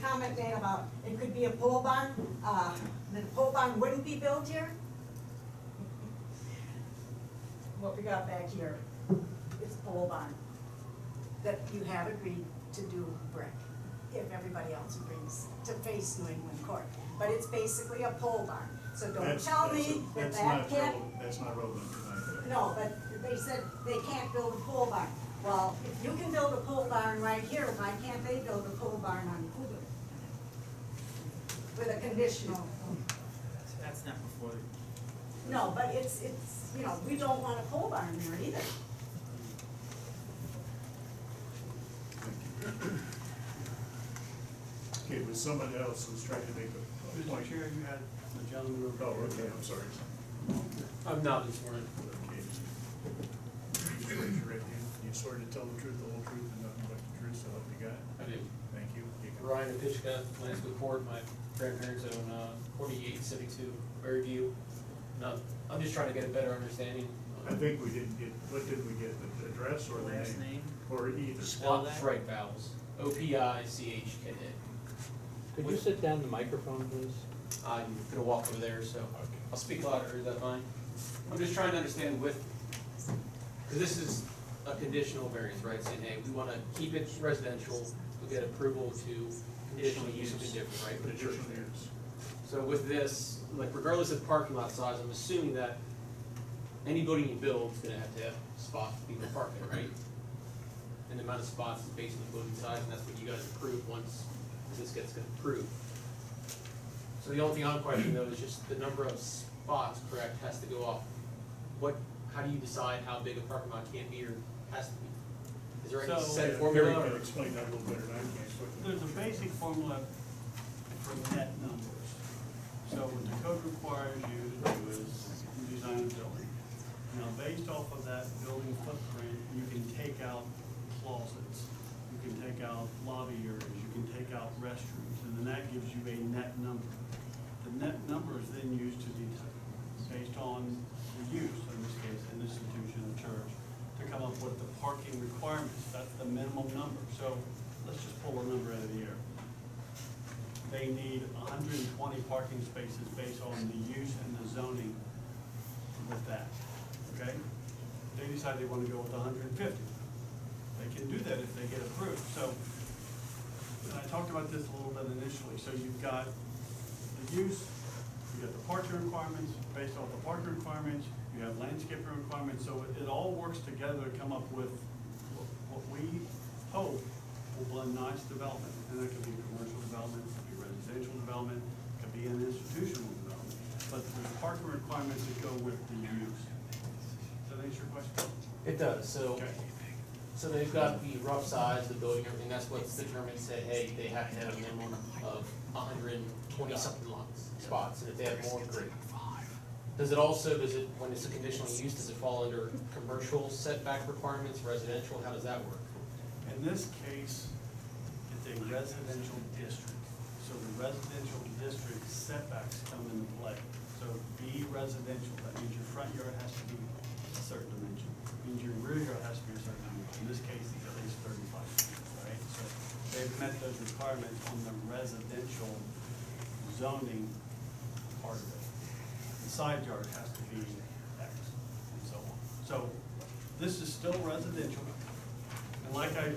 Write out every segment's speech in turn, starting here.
comment made about it could be a pole barn, the pole barn wouldn't be built here. What we got back here is a pole barn that you have agreed to do brick, if everybody else agrees to face New England Court. But it's basically a pole barn, so don't tell me that that can't. That's not relevant tonight. No, but they said they can't build a pole barn. Well, if you can build a pole barn right here, why can't they build a pole barn on Cougar? With a conditional. That's not before. No, but it's, you know, we don't want a pole barn there either. Okay, was somebody else who's trying to make a Mr. point? Chair, you had the gentleman. Oh, okay, I'm sorry. I'm not this morning. Okay. Just raise your right hand. You swear to tell the truth, the whole truth, and nothing but the truth, so help you God? I do. Thank you. You can- Ryan Apishka, Lansing Court, my grandparents own 4872 Fairview. No, I'm just trying to get a better understanding. I think we didn't get, what did we get, the address or the name? Last name? Or either? Spell that? Strike vowels. OPICHKA. Could you sit down the microphone, please? I'm gonna walk over there, so I'll speak louder, is that fine? I'm just trying to understand with, because this is a conditional variance, right, saying, hey, we wanna keep it residential, we'll get approval to conditionally use something different, right, put a church Additional there. use. So with this, like regardless of parking lot size, I'm assuming that any building you build is gonna have spots for people to park there, right? And the amount of spots is based on the building size, and that's what you guys approve once this gets approved. So the only thing I'm questioning though is just the number of spots, correct, has to go off. How do you decide how big a parking lot can be or has to be? Is there any So, set Yeah, formula? Gary or- can explain that a little better than I can. There's a basic formula for net numbers. So what the code requires you to do is design a building. Now, based off of that building footprint, you can take out closets, you can take out lobby areas, you can take out restrooms, and then that gives you a net number. The net number is then used to based on the use, in this case, an institution, a church, to come up with the parking requirements. That's the minimum number. So let's just pull a number out of the air. They need 120 parking spaces based on the use and the zoning with that, okay? They decide they want to go with 150. They can do that if they get approved. So, and I talked about this a little bit initially. So you've got the use, you got the parking requirements, based off the parking requirements, you have landscaping requirements, so it all works together to come up with what we hope will blend nice development, and that could be commercial development, it could be residential development, it could be an institutional development, but the parking requirements that go with the use. Does that answer your question? It does, so. Okay. So they've got the rough size, the building, everything, that's what's determined, say, hey, they have to have a minimum of 120 something lots, spots, and if they have more, great. Does it, when it's a conditional use, does it fall under commercial setback requirements, residential, how does that work? In this case, it's a residential district, so the residential district setbacks come into play. So be residential, that means your front yard has to be a certain dimension, it means your rear yard has to be a certain dimension. In this case, it's at least 35 feet, right? So they've met those requirements on the residential zoning part of it. The side yard has to be X, and so on. So this is still residential. And like I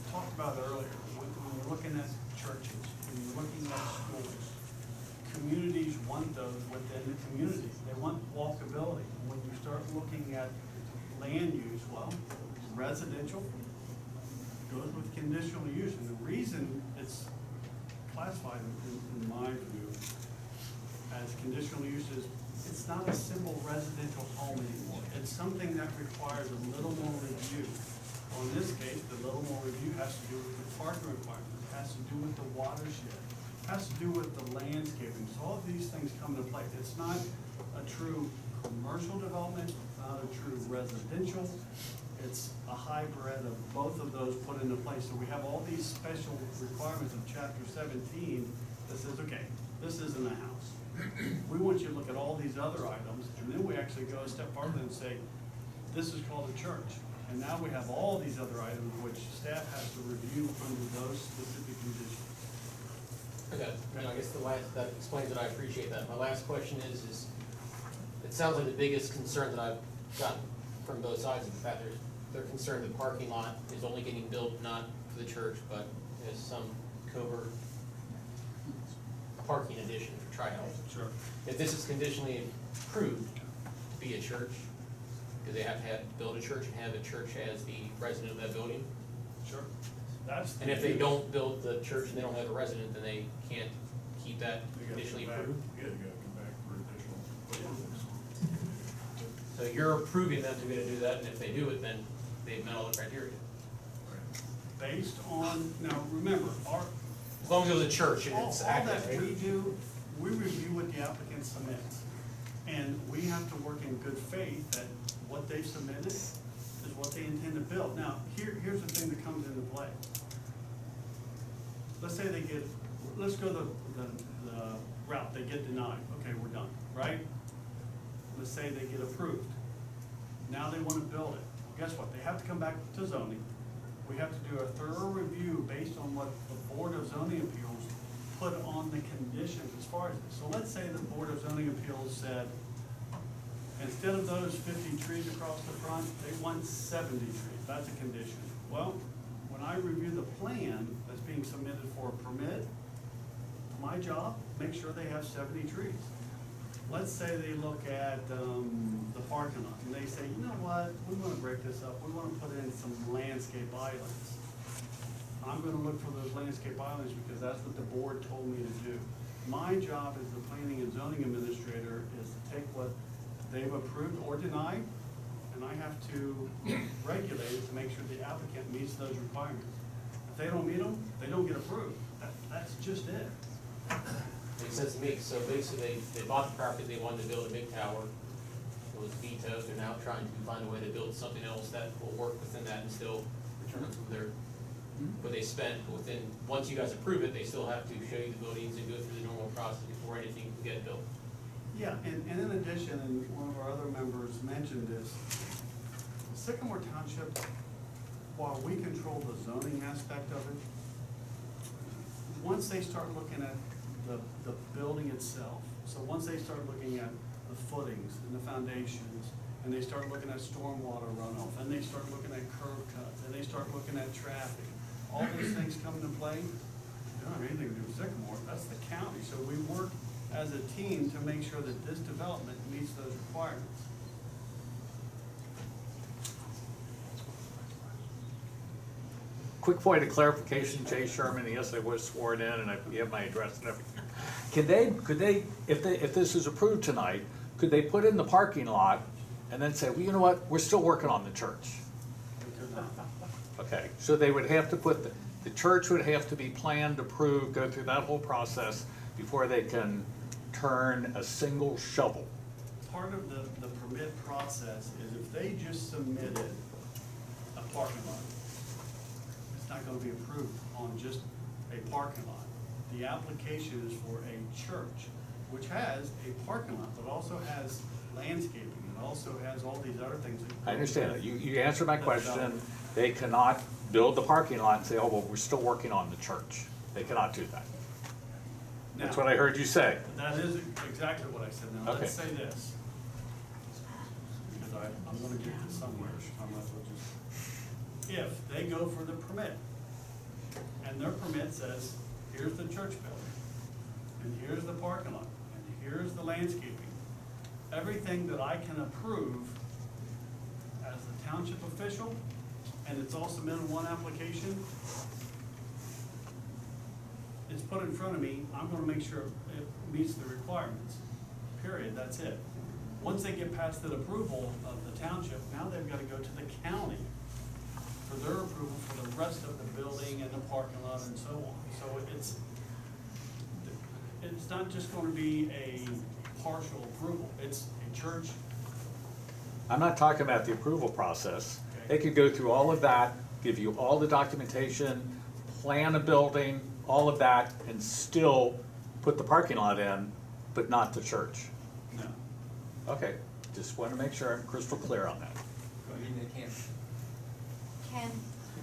talked about earlier, when you're looking at churches, when you're looking at schools, communities want those within the community. They want walkability. When you start looking at land use, well, residential goes with conditional use. And the reason it's classified, in my view, as conditional use is it's not a simple residential home anymore. It's something that requires a little more review. Well, in this case, the little more review has to do with the parking requirements, has to do with the watershed, has to do with the landscaping. So all of these things come into play. It's not a true commercial development, it's not a true residential. It's a hybrid of both of those put into place. So we have all these special requirements of Chapter 17 that says, okay, this isn't a house. We want you to look at all these other items, and then we actually go a step farther and say, this is called a church. And now we have all these other items which staff has to review under those specific conditions. Okay, I guess that explains it, I appreciate that. My last question is, it sounds like the biggest concern that I've gotten from both sides is the fact they're concerned the parking lot is only getting built not for the church, but as some covert parking addition for tri-house. Sure. If this is conditionally approved to be a church, do they have to build a church and have a church as the resident of that building? Sure. That's. And if they don't build the church and they don't have a resident, then they can't keep that They gotta conditionally come back- approved? Yeah, they gotta come back for additional approvals. So you're approving them to be able to do that, and if they do it, then they've met all the criteria. Based on, now remember, As long as it was a church and all it's that accurate, we right? do, we review what the applicant submits. And we have to work in good faith that what they've submitted is what they intend to build. Now, here's the thing that comes into play. Let's say let's go the route, they get denied, okay, we're done, right? Let's say they get approved. Now they wanna build it. Well, guess what? They have to come back to zoning. We have to do a thorough review based on what the Board of Zoning Appeals put on the conditions as far as this. So let's say the Board of Zoning Appeals said, instead of those 50 trees across the front, they want 70 trees. That's a condition. Well, when I review the plan that's being submitted for a permit, my job, make sure they have 70 trees. Let's say they look at the parking lot and they say, you know what, we want to break this up. We want to put in some landscape islands. I'm going to look for those landscape islands because that's what the board told me to do. My job as the planning and zoning administrator is to take what they've approved or denied, and I have to regulate it to make sure the applicant meets those requirements. If they don't meet them, they don't get approved. That's just it. Makes sense to me. So basically, they bought the property, they wanted to build a big tower. It was vetoed. They're now trying to find a way to build something else that will work within that and still return them from their, what they spent within, once you guys approve it, they still have to show you the buildings and go through the normal process before anything can get built. Yeah, and in addition, and one of our other members mentioned this, Sycamore Township, while we control the zoning aspect of it, once they start looking at the building itself, so once they start looking at the footings and the foundations, and they start looking at stormwater runoff, and they start looking at curb cuts, and they start looking at traffic, all those things come into play, they don't have anything to do with Sycamore, that's the county, so we work as a team to make sure that this development meets those requirements. Quick point of clarification, Jay Sherman, yes, I was sworn in and you have my address and everything. Could they, if this is approved tonight, could they put in the parking lot and then say, well, you know what, we're still working on the church? Okay, so they would have to put, the church would have to be planned, approved, go through that whole process before they can turn a single shovel. Part of the permit process is if they just submitted a parking lot, it's not gonna be approved on just a parking lot. The application is for a church, which has a parking lot, but also has landscaping, and also has all these other things. I understand that. You answered my question. They cannot build the parking lot and say, oh, well, we're still working on the church. They cannot do that. That's what I heard you say. That is exactly what I said. Now, Okay. let's say this. Because I'm gonna get this somewhere. I might as well just. If they go for the permit, and their permit says, here's the church building, and here's the parking lot, and here's the landscaping, everything that I can approve as a township official, and it's all submitted in one application, it's put in front of me, I'm gonna make sure it meets the requirements, period, that's it. Once they get past the approval of the township, now they've gotta go to the county for their approval for the rest of the building and the parking lot and so on. So it's not just gonna be a partial approval, it's a church. I'm not talking about the approval process. They could go through all of that, give you all the documentation, plan a building, all of that, and still put the parking lot in, but not the church. No. Okay, just want to make sure I'm crystal clear on that. I mean, they can't, Ken,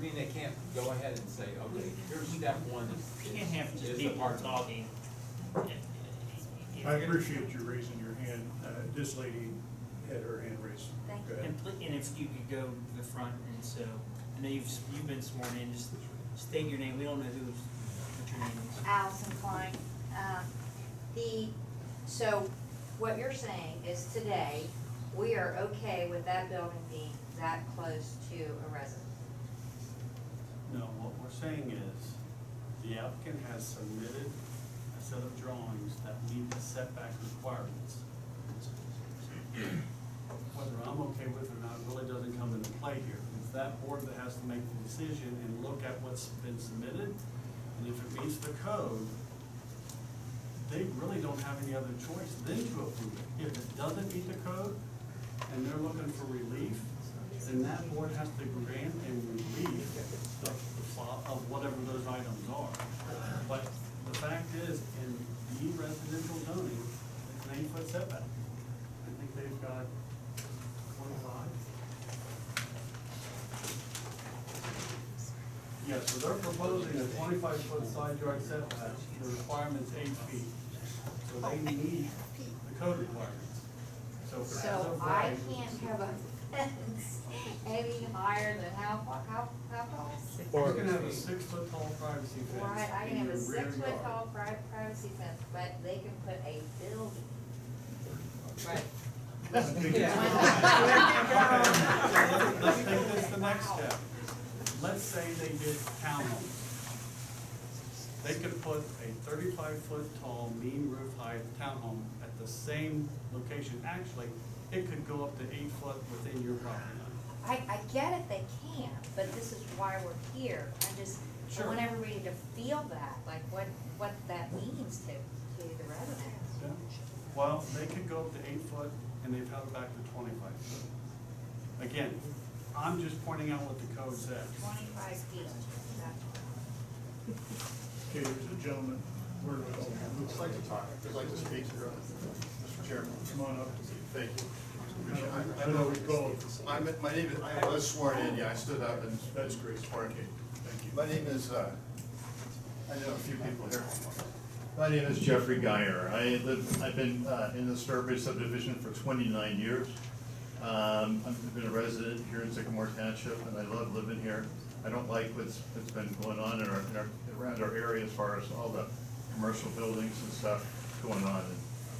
you mean they can't go ahead and say, okay, here's step one. You can't have just is the people parking. talking. I appreciate you raising your hand. This lady had her hand raised. Thank Go ahead. And if you could go to the front, and so, I know you've been sworn in, just state your name, we don't know what your name is. Allison Klein. So what you're saying is today, we are okay with that building being that close to a residence? No, what we're saying is, the applicant has submitted a set of drawings that meet the setback requirements. Whether I'm okay with it or not really doesn't come into play here. It's that board that has to make the decision and look at what's been submitted, and if it meets the code, they really don't have any other choice than to approve it. If it doesn't meet the code, and they're looking for relief, then that board has to grant and relieve of whatever those items are. But the fact is, in the residential zoning, it's an 8-foot setback. I think they've got 25. Yeah, so they're proposing a 25-foot side yard setback, the requirement's 8 feet. So they meet the code requirements. So as So of I right, can't have a fence any higher than how tall? you can have a 6-foot tall privacy fence. Right, I can in have a your rear 6-foot yard. tall privacy fence, but they can put a building. Right. Let's take this the next step. Let's say they did townhomes. They could put a 35-foot tall mean roof height townhome at the same location. Actually, it could go up to 8 foot within your property line. I get it, they can, but this is why we're here. I want everybody to feel that, like what that means to the residents. Yeah. Well, they could go up to 8 foot, and they've held back to 25 foot. Again, I'm just pointing out what the code says. 25 feet. Okay, there's a gentleman. Where do I'd like to talk, I'd like to speak, Mr. Chairman. Come on up. Thank you. I don't know what you call it. My name is, I was sworn in, yeah, I stood up and. That's great. Sworn in. Thank you. My name is, I know a few people here. My name is Jeffrey Geyer. I've been in the Sturbridge subdivision for 29 years. I've been a resident here in Sycamore Township, and I love living here. I don't like what's been going on around our area as far as all the commercial buildings and stuff going on, and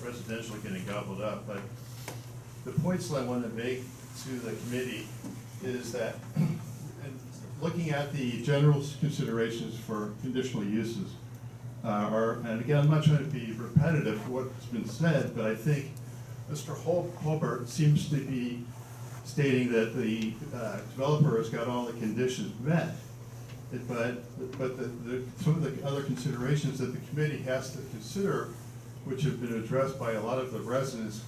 residential getting gobbled up. But the points that I want to make to the committee is that, and looking at the general considerations for conditional uses, and again, I'm not trying to be repetitive for what's been said, but I think Mr. Holbert seems to be stating that the developer has got all the conditions met. But some of the other considerations that the committee has to consider, which have been addressed by a lot of the residents,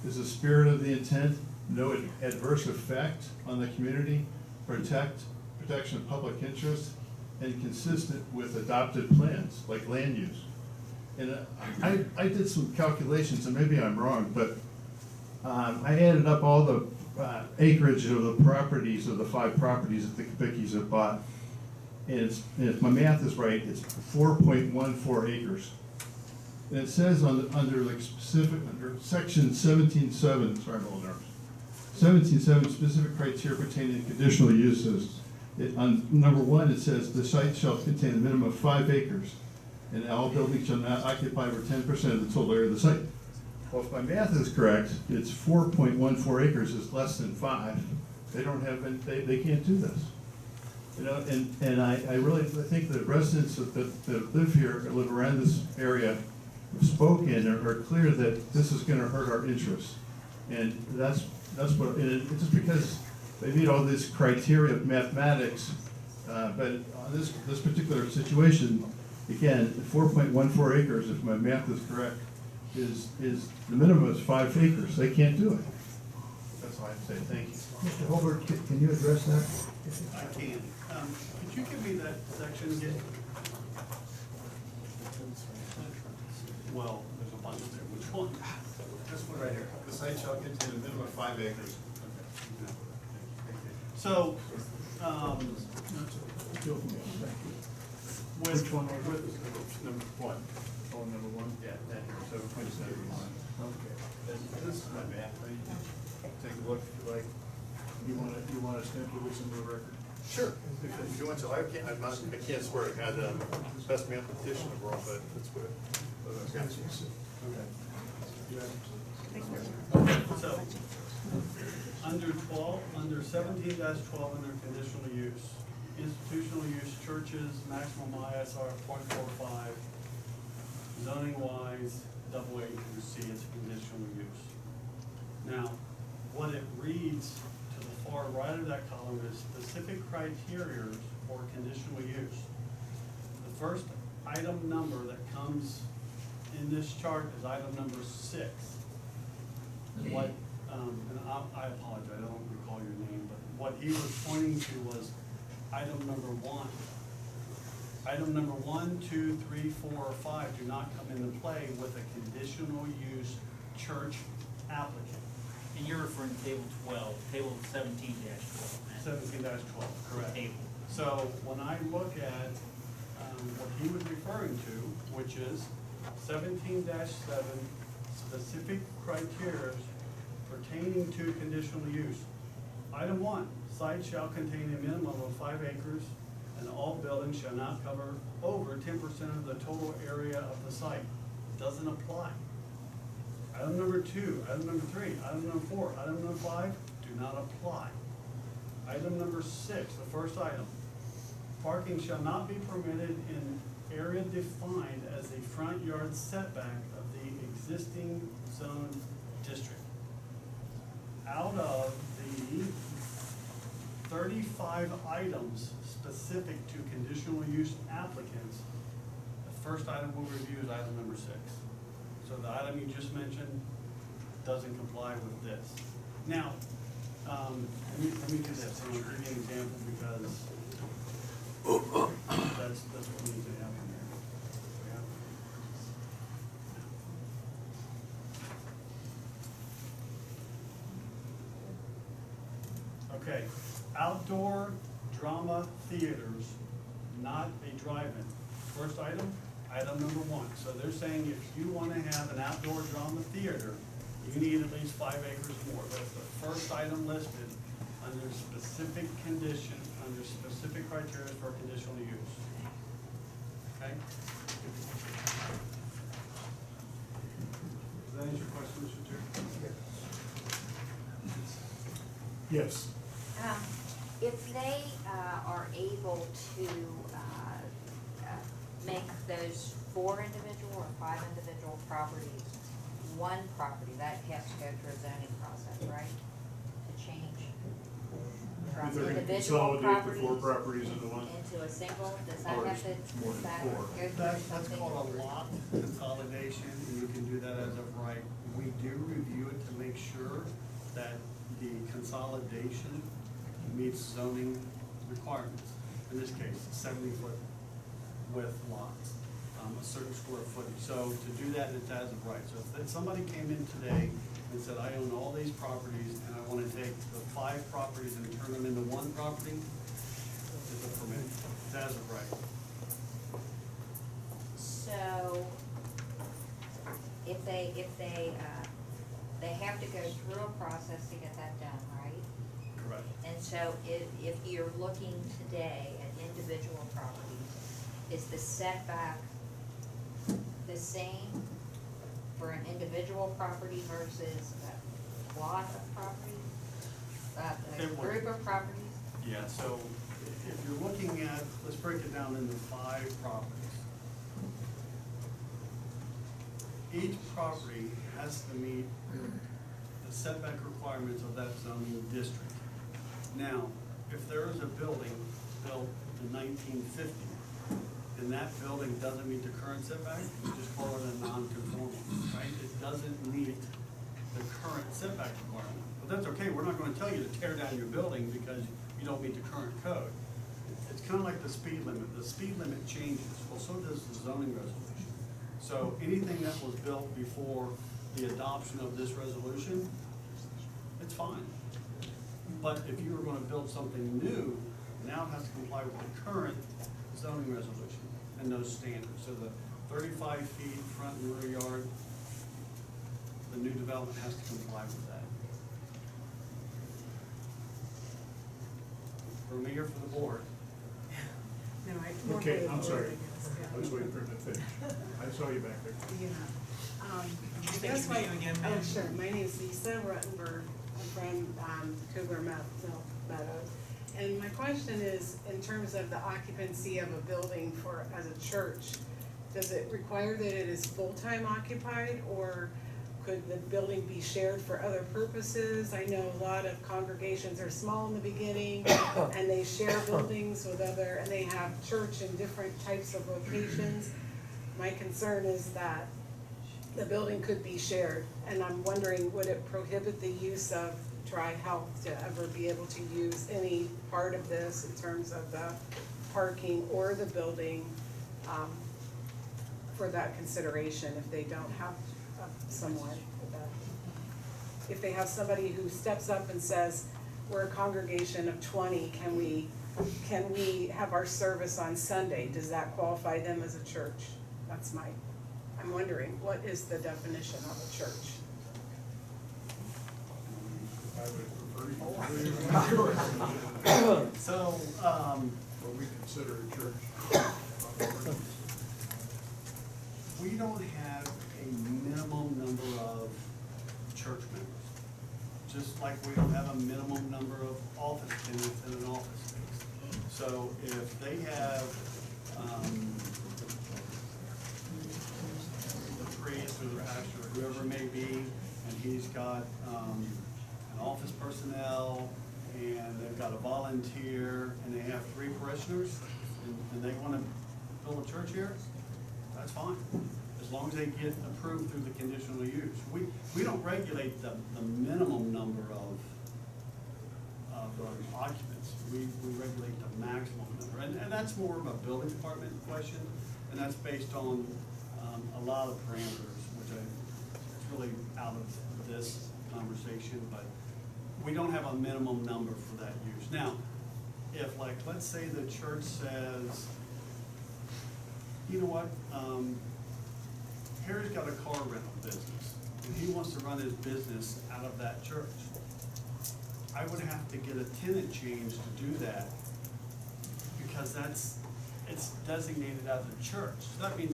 is the spirit of the intent, no adverse effect on the community, protection of public interest, and consistent with adopted plans, like land use. And I did some calculations, and maybe I'm wrong, but I added up all the acreage of the properties, of the 5 properties that the Kabickis have bought. And if my math is right, it's 4.14 acres. And it says under section 17.7, sorry, I'm a little nervous. 17.7, specific criteria pertaining to conditional uses. On number 1, it says the site shall contain a minimum of 5 acres, and all buildings shall not occupy over 10% of the total area of the site. Well, if my math is correct, it's 4.14 acres is less than 5. They don't have, they can't do this. You know, and I really think the residents that live here, or live around this area, have spoken, are clear that this is gonna hurt our interests. And that's what, and it's just because they meet all this criteria of mathematics, but on this particular situation, again, 4.14 acres, if my math is correct, is the minimum is 5 acres. They can't do it. That's all I have to say. Thank you. Mr. Holbert, can you address that? I can. Could you give me that section again? Well, there's a bunch there. Which one? This one right here. The site shall contain a minimum of 5 acres. So, Which one was it? Number one. Oh, number one? Yeah, that here. 7.71. Okay. This is my map. Take a look if you like. You want to stamp it with some of the record? Sure. If you want to, I can't swear I had, best man petition of all, but that's what. So, under 12, under 17-12, under conditional use, institutional use churches, maximum ISR 0.45, zoning wise, double A through C is conditional use. Now, what it reads to the far right of that column is specific criteria for conditional use. The first item number that comes in this chart is item number 6. What, and I apologize, I don't recall your name, but what he was pointing to was item number 1. Item number 1, 2, 3, 4, or 5 do not come into play with a conditional use church applicant. And you're referring to table 12, table 17-12. 17-12, correct. Table. So when I look at what he was referring to, which is 17-7, specific criteria pertaining to conditional use. Item 1, site shall contain a minimum of 5 acres, and all buildings shall not cover over 10% of the total area of the site. Doesn't apply. Item number 2, item number 3, item number 4, item number 5 do not apply. Item number 6, the first item, parking shall not be permitted in area defined as a front yard setback of the existing zone district. Out of the 35 items specific to conditional use applicants, the first item we'll review is item number 6. So the item you just mentioned doesn't comply with this. Now, let me do this, and I'll give you an example because that's what needs to happen there. Okay, outdoor drama theaters, not a drive-in. First item, item number 1. So they're saying if you want to have an outdoor drama theater, you need at least 5 acres more. That's the first item listed under specific condition, under specific criteria for conditional use. Okay? Does that answer your question, Mr. Chair? Yes. If they are able to make those 4 individual or 5 individual properties one property, that has to go through a zoning process, right? To change from If they're gonna individual consolidate the 4 properties properties into one. into a single, does that Or have to, more does than that 4. go through That's something? called a lot consolidation, and you can do that as of right. We do review it to make sure that the consolidation meets zoning requirements. In this case, 70-foot width lots, a certain square footage. So to do that, it's as of right. So if somebody came in today and said, I own all these properties, and I want to take the 5 properties and turn them into 1 property, it's a permit. It's as of right. So, if they have to go through a process to get that done, right? Correct. And so if you're looking today at individual properties, is the setback the same for an individual property versus a lot of properties? A It would. group of properties? Yeah, so if you're looking at, let's break it down into 5 properties. Each property has to meet the setback requirements of that zoning district. Now, if there is a building built in 1950, and that building doesn't meet the current setback, we just call it a non-conforming, right? It doesn't meet the current setback requirement. But that's okay, we're not gonna tell you to tear down your building because you don't meet the current code. It's kind of like the speed limit. The speed limit changes, well, so does the zoning resolution. So anything that was built before the adoption of this resolution, it's fine. But if you were gonna build something new, now it has to comply with the current zoning resolution and those standards. So the 35 feet front and rear yard, the new development has to comply with that. For me or for the board? No, Okay, I'm sorry. I was waiting for him to finish. I saw you back there. I State guess your name again, ma'am? Oh, sure, my name is Lisa Ruttenberg, I'm from Cougar Meadows. And my question is, in terms of the occupancy of a building for, as a church, does it require that it is full-time occupied, or could the building be shared for other purposes? I know a lot of congregations are small in the beginning, and they share buildings with other, and they have church in different types of locations. My concern is that the building could be shared, and I'm wondering, would it prohibit the use of Tri-Health to ever be able to use any part of this in terms of the parking or the building, for that consideration, if they don't have someone with that? If they have somebody who steps up and says, we're a congregation of 20, can we have our service on Sunday? Does that qualify them as a church? I'm wondering, what is the definition of a church? I would prefer you. So, What we consider a church. we don't have a minimum number of church members, just like we don't have a minimum number of office tenants in an office space. So if they have, the priest or the pastor, or whoever it may be, and he's got, an office personnel, and they've got a volunteer, and they have 3 parishioners, and they wanna build a church here, that's fine, as long as they get approved through the conditional use. We don't regulate the minimum number of occupants, we regulate the maximum number, and that's more of a building department question, and that's based on, a lot of parameters, which it's really out of this conversation, but we don't have a minimum number for that use. Now, if, like, let's say the church says, you know what, Harry's got a car rental business, and he wants to run his business out of that church. I would have to get a tenant change to do that, because it's designated as a church. So that means